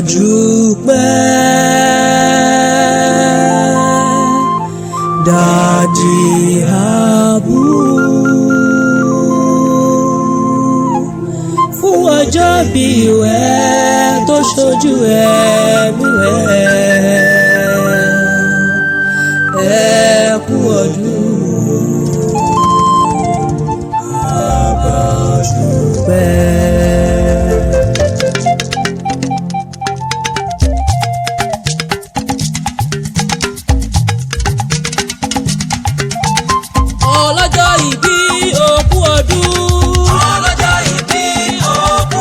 dúpẹ́ Dádì Àbú fún ọjọ́ bí rẹ̀ tó ṣojú ẹ̀mí rẹ̀ ẹ kú ọdún Bàbá dúpẹ́. Ọlọ́jọ́ ìbí òkú ọdún. Ọlọ́jọ́ ìbí òkú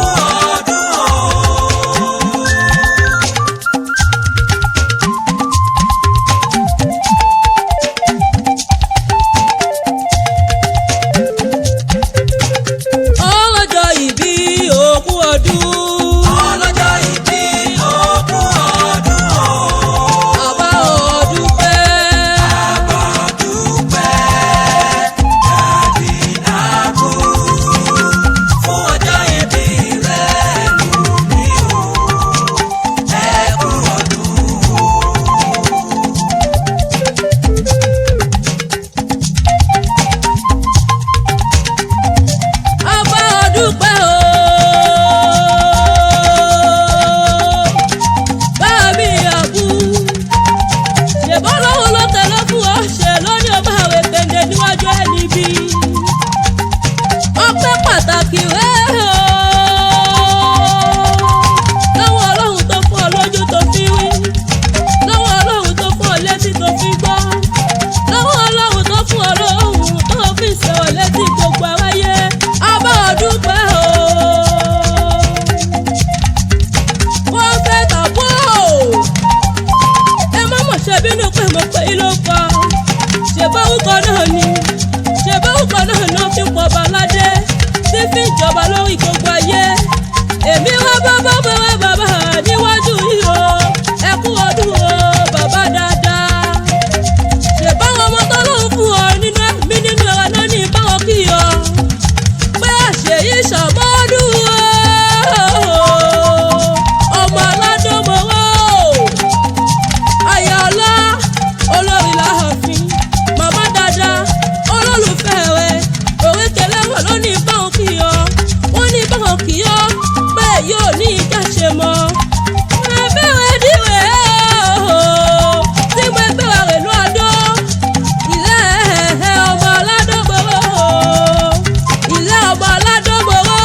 ọdún. Ọlọ́jọ́ ìbí òkú ọdún. Ọlọ́jọ́ ìbí òkú ọdún. Bàbá ọdún pẹ́. Bàbá dúpẹ́. Pàtàkì rẹ̀ lọ́wọ́ Ọlọ́run tó fún ọ lójú tó fi rí, lọ́wọ́ Ọlọ́run tó fún ọ létí tó fi gbọ́, lọ́wọ́ Ọlọ́run tó fún ọ lóhùn tó fi sọ̀rọ̀ létí gbogbo aráyé. A bá ọ dúpẹ́ o. Wọ́n fẹ́ tàbó ẹ má mọ̀ ṣe bínú pé mo pè é ló kọ, ṣèbá orúkọ náà ni, ṣèbá orúkọ náà ni wọ́n fi pọ̀ baládé tí fi ìjọba lórí gbogbo ayé. Èmi wá bàbá níwájú yìí o, ẹ kú ọdún o bàbá dáadáa. Ṣèbáwọn ọmọ tó lóun fún ọ nínú ẹ̀mí nínú ẹ̀rọ náà ní ìbáwọn kí ọ pé àṣeyí ṣàmọ́dún o. Ọmọ aládọ́mọwọ́ àyà ọlá olórí láàfin màmá dáadáa olólùfẹ́ rẹ̀ òrékelé wọ̀ lónìí báwọn kì í ọ wọ́n ní báwọn kì í ọ pé yóò ní ìjà ṣe mọ́. Ẹgbẹ́rẹ́ díwẹ̀ ooo tí mo gbéra rẹ̀ ló adó ilé ọmọ aládọ́gbòrò ilé ọmọ aládọ́gbòrò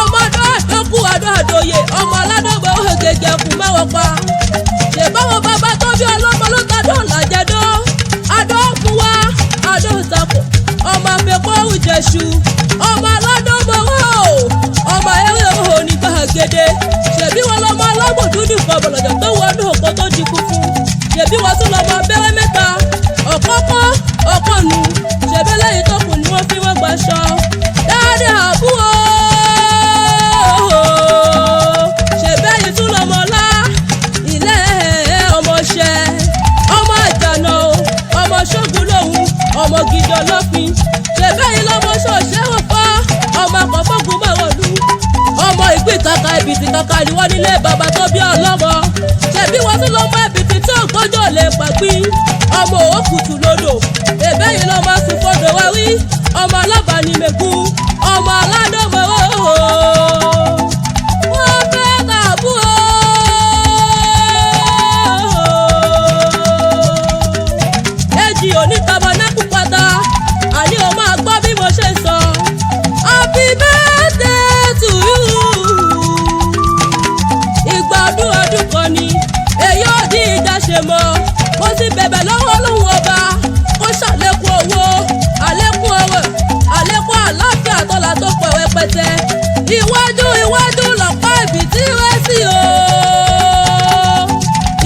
ọmọdé àdókù àdóyè ọmọ aládọ́gbòrò gègé kù mẹ́wọ̀ pa. Ṣèbáwọn bàbá tó bí ọlọ́mọ ló tàdó làjẹ́dó adó fún wa adó ìtàkùn ọmọ afẹ́kọ́ òjẹ̀ṣu ọmọ aládọ́gbòrò ọmọ eré òhò ní gbàgede. Ṣèbí wọn lọmọ alágbò dúdú fọbọlọjọ tó wọnú òkò tó di funfun. Ṣèbí wọn tún lọmọ abẹ́rẹ́ mẹ́ta ọ̀kọ́kọ́ ọ̀kọ́nu. Ṣèbí lẹ́yìn tó kù ni wọ́n fi wọ́n gbaṣọ. Dádì Àbú o. Ṣèbí ẹ̀yìn tún lọmọ ọlá ilé ọmọọṣẹ ọmọ àjànà o ọmọ ṣógun lòun ọmọ gidi ọlọ́fin. Ṣèbí ẹ̀yìn lọmọ ṣọ̀ṣẹ́ wọ̀ fọ́ ọmọ àkọ́fọ́gun mẹ́wọ̀lú ọmọ ìgbín kàkà ìbìtì kàkà ni wọ́n nílé bàbá tó bí ọlọ́mọ. Ṣèbí wọ́n tún lọ́mọ ìbìtì tí ògbójò lè pàpín ọmọ òkùtù lodò. Èbẹ́ yìí lọ́mọ sùn fọdọ̀ wá rí ọmọ alábàánímẹ̀kún ọmọ aládọ́mọ̀wọ́. Wọ́n fẹ́ tàbú o. Èjì onítàbọ̀nẹ́kù pátá àní o máa gbọ́ bí mo ṣe sọ. Happy birthday to you. Ìgbà ọdún kan ni èyí ò dín ìjà ṣe mọ́. Mo sì bẹ̀bẹ̀ lọ́wọ́ Ọlọ́run ọba kó ṣàlékún owó àlékún ọrọ̀ àlékún àlàáfíà tọ́lá tó pọ̀ rẹpẹtẹ. Iwájú lọ̀pá ibi tí rẹ̀ sí o.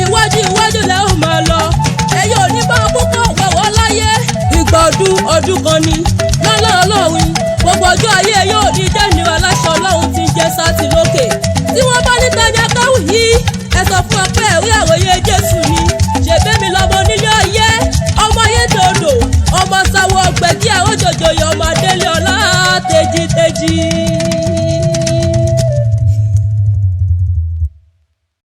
Iwájú lẹ́ ò máa lọ. Ẹ̀yin ò ní bá púpọ̀ wọ̀wọ́ láyé. Ìgbà ọdún kan ni lọ́lọ́ Ọlọ́run. Gbogbo ọjọ́ ayé yóò ní jẹ́ ìnira láṣọ Ọlọ́run ti ń jẹ́ sátì lókè. Tí wọ́n bá ní tajà káwù yìí ẹ sọ fún ọ pé ẹ̀rí àròyé Jésù ni. Ṣèbémi lọmọ onílé ọyẹ́ ọmọ ayédòdò ọmọ sáwọ ọgbẹ̀gí àròjòjòyè ọmọ adélé ọlá tèjì.